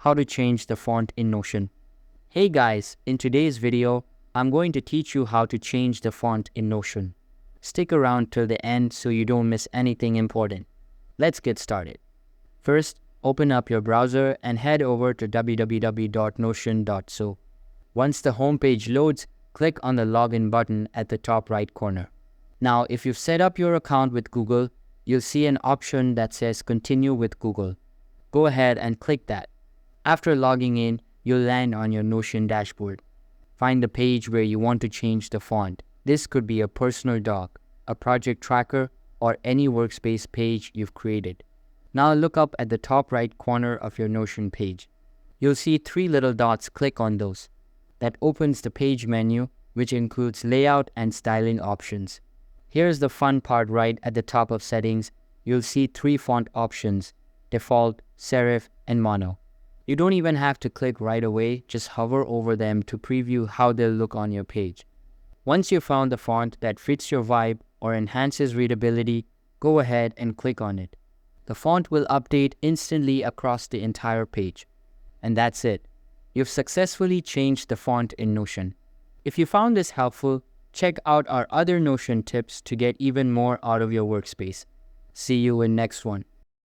how to change the font in Notion. Hey guys, in today's video, I'm going to teach you how to change the font in Notion. Stick around till the end so you don't miss anything important. Let's get started. First, open up your browser and head over to www.notion.so. Once the homepage loads, click on the login button at the top right corner. Now, if you've set up your account with Google, you'll see an option that says Continue with Google. Go ahead and click that. After logging in, you'll land on your Notion dashboard. Find the page where you want to change the font. This could be a personal doc, a project tracker, or any workspace page you've created. Now look up at the top right corner of your Notion page. You'll see 3 little dots. Click on those. That opens the page menu, which includes layout and styling options. Here's the fun part. Right at the top of settings, you'll see 3 font options: default, serif, and mono. You don't even have to click right away, just hover over them to preview how they'll look on your page. Once you've found the font that fits your vibe or enhances readability, go ahead and click on it. The font will update instantly across the entire page. And that's it. You've successfully changed the font in Notion. If you found this helpful, check out our other Notion tips to get even more out of your workspace. See you in next one.